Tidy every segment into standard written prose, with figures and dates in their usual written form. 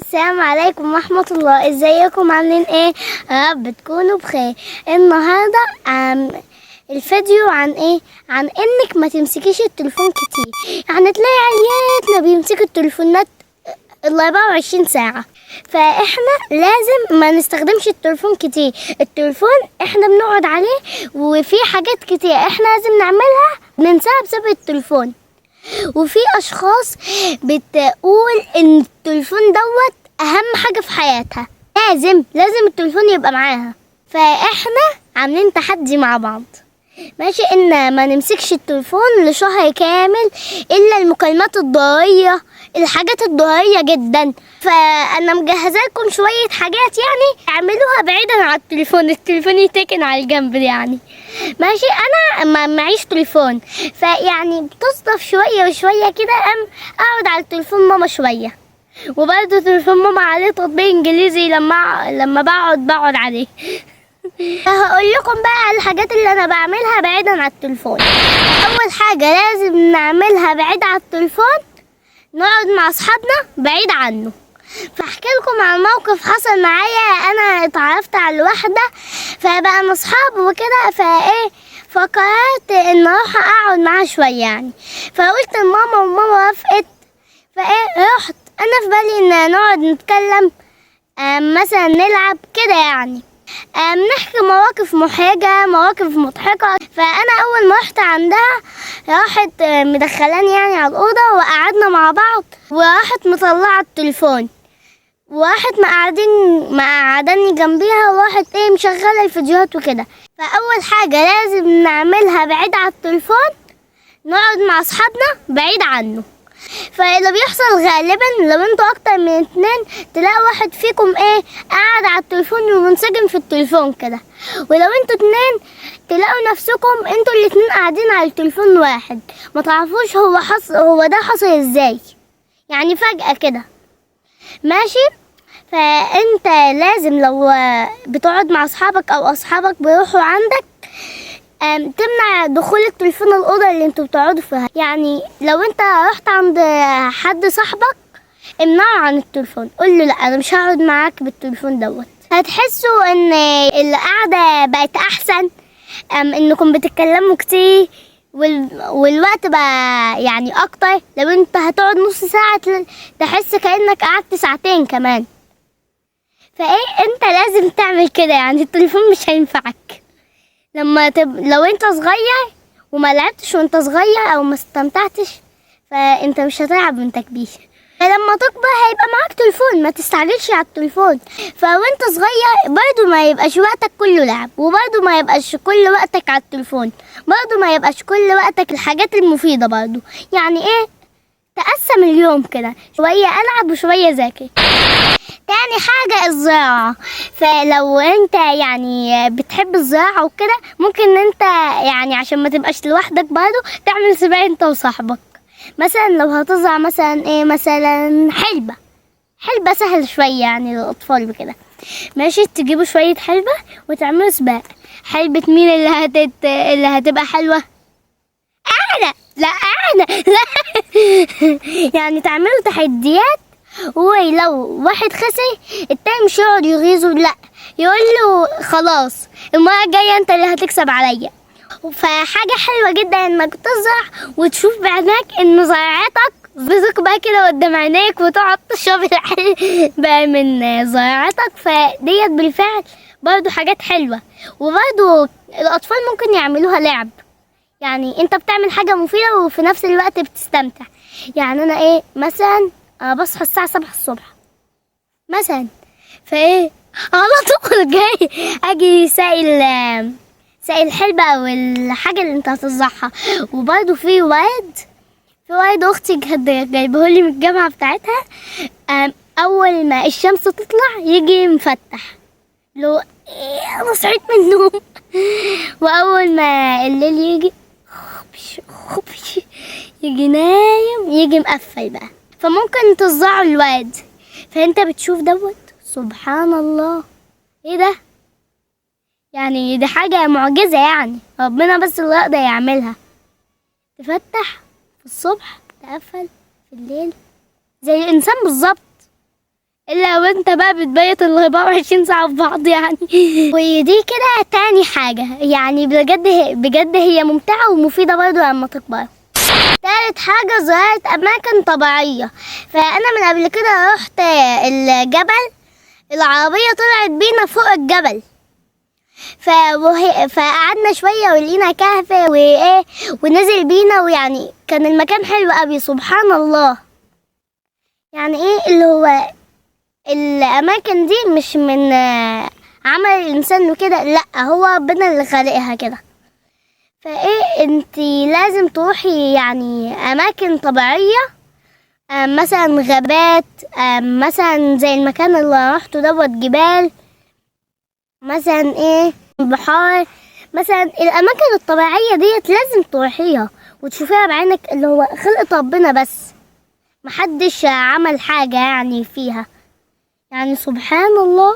السلام عليكم ورحمة الله. ازيكم عاملين ايه؟ يا رب تكونوا بخير. النهاردة الفيديو عن ايه؟ عن انك ما تمسكيش التليفون كتير. يعني تلاقي عيالنا بيمسكوا التليفونات 24 ساعة، فاحنا لازم ما نستخدمش التليفون كتير. التليفون احنا بنقعد عليه وفي حاجات كتير احنا لازم نعملها ننساها بسبب التليفون. وفي اشخاص بتقول ان التليفون دوت اهم حاجة في حياتها، لازم التليفون يبقى معاها. فاحنا عاملين تحدي مع بعض، ماشي، ان ما نمسكش التليفون لشهر كامل الا المكالمات الضرورية، الحاجات الضرورية جدا. فانا مجهزه لكم شوية حاجات يعني اعملوها بعيدا عن التليفون يتكن على الجنب يعني، ماشي. انا ما معيش تليفون، فيعني بتصدف شوية وشوية كده اقعد على التليفون ماما شوية، وبرضه تليفون ماما عليه تطبيق انجليزي لما بقعد عليه. هقول لكم بقى على الحاجات اللي انا بعملها بعيدا عن التليفون. اول حاجة لازم نعملها بعيد عن التليفون، نقعد مع اصحابنا بعيد عنه. فاحكي لكم عن موقف حصل معايا. انا اتعرفت على واحدة فبقى اصحاب وكده، فقررت ان اروح اقعد معاها شوية يعني. فقلت لماما وماما وافقت. رحت انا في بالي ان نقعد نتكلم، مثلا نلعب كده يعني، نحكي مواقف محرجة مواقف مضحكة. فأنا أول ما رحت عندها راحت مدخلاني يعني على الأوضة وقعدنا مع بعض، وراحت مطلعة التليفون وراحت مقعداني جنبيها، وراحت مشغلة الفيديوهات وكده. فأول حاجة لازم نعملها بعيد عن التليفون، نقعد مع أصحابنا بعيد عنه. فاللي بيحصل غالبا لو انتوا اكتر من 2 تلاقوا واحد فيكم قاعد على التليفون ومنسجم في التليفون كده، ولو انتوا 2 تلاقوا نفسكم انتوا الاتنين قاعدين على التليفون واحد، ما تعرفوش هو ده حصل ازاي يعني فجأة كده، ماشي. فانت لازم لو بتقعد مع اصحابك او اصحابك بيروحوا عندك تمنع دخول التليفون الأوضة اللي انتوا بتقعدوا فيها. يعني لو انت رحت عند حد صاحبك امنعه عن التليفون، قول له لا انا مش هقعد معاك بالتليفون دوت. هتحسوا ان القعدة بقت احسن، انكم بتتكلموا كتير والوقت بقى يعني اكتر. لو انت هتقعد نص ساعة تحس كأنك قعدت ساعتين كمان. انت لازم تعمل كده، يعني التليفون مش هينفعك. لو انت صغير وما لعبتش وانت صغير او ما استمتعتش، فانت مش هتلعب وانت كبير. فلما تكبر هيبقى معاك تليفون، ما تستعجلش على التليفون. فوانت صغير برضو ما يبقاش وقتك كله لعب، وبرضو ما يبقاش كل وقتك على التليفون، برضو ما يبقاش كل وقتك الحاجات المفيدة برضو. يعني تقسم اليوم كده، شوية ألعب وشوية ذاكر. تاني حاجة الزراعة. فلو انت يعني بتحب الزراعة وكده، ممكن انت يعني عشان ما تبقاش لوحدك برضه تعمل سباق انت وصاحبك. مثلا لو هتزرع مثلا مثلا حلبة سهل شوية يعني للأطفال وكده، ماشي. تجيبوا شوية حلبة وتعملوا سباق، حلبة مين اللي هتبقى حلوة؟ أنا لا يعني تعملوا تحديات، ولو واحد خسر التاني مش يقعد يغيظه، لا يقول له خلاص المرة الجاية انت اللي هتكسب عليا. فحاجة حلوة جدا انك تزرع وتشوف بعينك ان زراعتك بتكبر كده قدام عينيك، وتقعد تشرب بقى من زراعتك. فديت بالفعل برضو حاجات حلوة، وبرضو الأطفال ممكن يعملوها لعب. يعني انت بتعمل حاجة مفيدة وفي نفس الوقت بتستمتع. يعني انا مثلا بصحى الساعة 7 الصبح مثلا، على طول جاي اجي ساقي الحلبة او الحاجة اللي انت هتزرعها. وبرضه في ورد اختي جايبهولي من الجامعة بتاعتها، اول ما الشمس تطلع يجي مفتح لو انا صحيت من النوم واول ما الليل يجي خبش يجي نايم يجي مقفل بقى. فممكن تزرعوا الورد، فانت بتشوف دوت سبحان الله، ايه ده؟ يعني دي حاجة معجزة، يعني ربنا بس اللي يقدر يعملها. تفتح في الصبح تقفل في الليل زي الإنسان بالظبط. الا وانت بقى بتبيت ال 24 ساعة في بعض يعني. ودي كده تاني حاجة، يعني بجد هي ممتعة ومفيدة برضو لما تكبر. تالت حاجة زيارة أماكن طبيعية. فأنا من قبل كده رحت الجبل، العربية طلعت بينا فوق الجبل، فقعدنا شوية ولقينا كهف وإيه ونزل بينا، ويعني كان المكان حلو قوي سبحان الله. يعني إيه اللي هو الأماكن دي مش من عمل الإنسان وكده، لأ هو ربنا اللي خالقها كده. فايه انتي لازم تروحي يعني اماكن طبيعية، مثلا غابات، مثلا زي المكان اللي رحته دوت جبال، مثلا ايه بحار. مثلا الاماكن الطبيعية ديت لازم تروحيها وتشوفيها بعينك، اللي هو خلقة ربنا بس محدش عمل حاجة يعني فيها، يعني سبحان الله.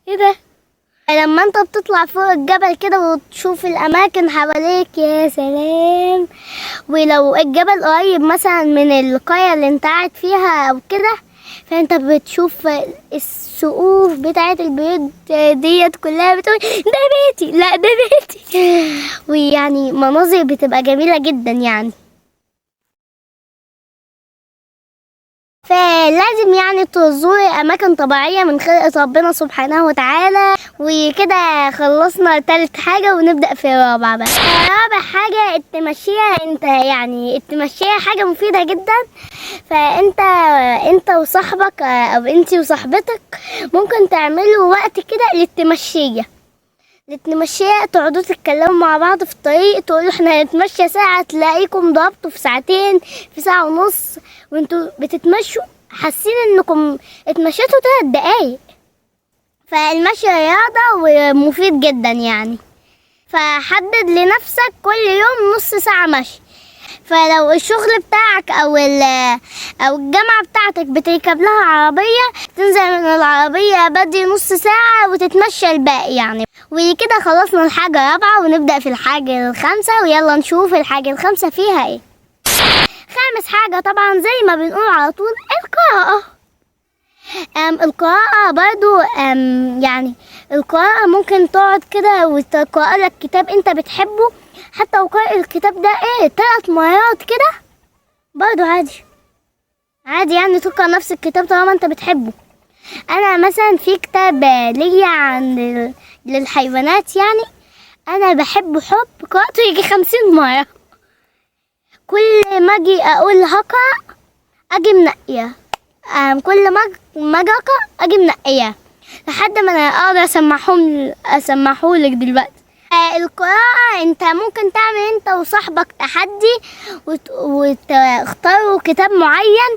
ايه ده؟ لما انت بتطلع فوق الجبل كده وتشوف الاماكن حواليك يا سلام. ولو الجبل قريب مثلا من القرية اللي انت قاعد فيها او كده، فانت بتشوف السقوف بتاعت البيوت ديت كلها، بتقول ده بيتي، لا ده بيتي. ويعني مناظر بتبقى جميلة جدا يعني. فلازم يعني تزوري اماكن طبيعية من خلقة ربنا سبحانه وتعالى. وكده خلصنا تالت حاجة ونبدأ في الرابعة بقى. رابع حاجة التمشية. انت يعني التمشية حاجة مفيدة جدا. فانت وصاحبك او انت وصاحبتك ممكن تعملوا وقت كده للتمشية. تقعدوا تتكلموا مع بعض في الطريق، تقولوا احنا هنتمشى ساعة، تلاقيكم ضربتوا في ساعتين، في ساعة ونص وانتوا بتتمشوا حاسين انكم اتمشيتوا 3 دقايق. فالمشي رياضة ومفيد جدا يعني. فحدد لنفسك كل يوم نص ساعة مشي. فلو الشغل بتاعك او الجامعة بتاعتك بتركب لها عربية، تنزل من العربية بدري نص ساعة وتتمشى الباقي يعني. وكده خلصنا الحاجة الرابعة ونبدأ في الحاجة الخامسة، ويلا نشوف الحاجة الخامسة فيها ايه. خامس حاجة طبعا زي ما بنقول على طول القراءة. القراءة برضو يعني القراءة ممكن تقعد كده وتقرأ لك كتاب انت بتحبه، حتى لو قارئ الكتاب ده 3 مرات كده برضو عادي يعني تقرأ نفس الكتاب طالما انت بتحبه. انا مثلا في كتاب ليا عن للحيوانات، يعني انا بحبه قرأته يجي 50 مرة. كل ما اجي اقول هقرأ اجي منقيه، كل ما اجي اقرأ اجي منقيه لحد ما انا اقدر اسمحهولك دلوقتي. القراءة انت ممكن تعمل انت وصاحبك تحدي وتختاروا كتاب معين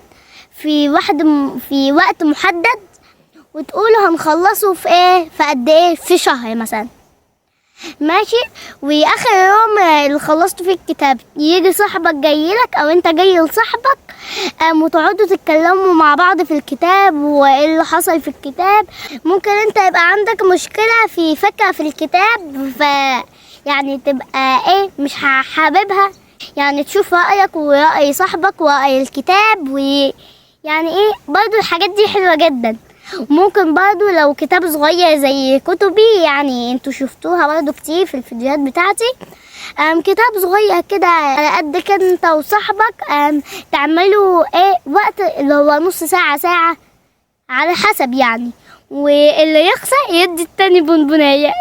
في وقت محدد، وتقولوا هنخلصه في قد ايه، في شهر مثلا، ماشي. واخر يوم اللي خلصتوا فيه الكتاب يجي صاحبك جايلك او انت جاي لصاحبك، وتقعدوا تتكلموا مع بعض في الكتاب وايه اللي حصل في الكتاب. ممكن انت يبقى عندك مشكلة في فكرة في الكتاب، يعني تبقى مش حاببها، يعني تشوف رأيك ورأي صاحبك ورأي الكتاب، ويعني برضو الحاجات دي حلوة جدا. ممكن برضو لو كتاب صغير زي كتبي، يعني انتوا شفتوها برضو كتير في الفيديوهات بتاعتي، كتاب صغير كده على قد كده انت وصاحبك، تعملوا وقت اللي هو نص ساعة على حسب يعني، واللي يخسر يدي التاني بونبونية.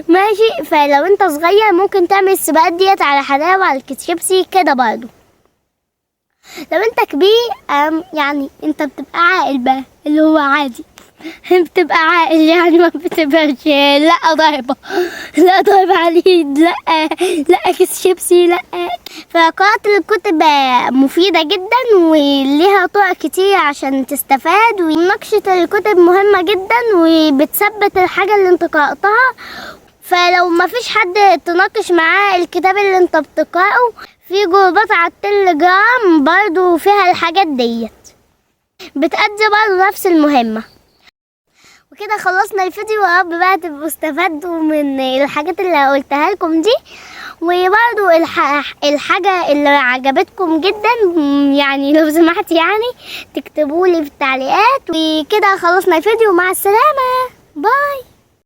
ماشي. فلو انت صغير ممكن تعمل السباقات ديت على حلاوة على الشيبسي كده برضو. لو انت كبير يعني انت بتبقى عاقل بقى، اللي هو عادي بتبقى عاقل يعني، ما بتبقاش لا ضربة على اليد، لا كيس شيبسي، لا. فقراءة الكتب مفيدة جدا وليها طرق كتير عشان تستفاد، ومناقشة الكتب مهمة جدا وبتثبت الحاجة اللي انت قرأتها. فلو ما فيش حد تناقش معاه الكتاب اللي انت بتقرأه، في جروبات على التليجرام برضو فيها الحاجات ديت بتأدي برضو نفس المهمة. وكده خلصنا الفيديو، ويا رب بقى تبقوا استفادوا من الحاجات اللي قلتها لكم دي، وبرضو الحاجة اللي عجبتكم جدا يعني لو سمحت يعني تكتبولي في التعليقات. وكده خلصنا الفيديو، مع السلامة.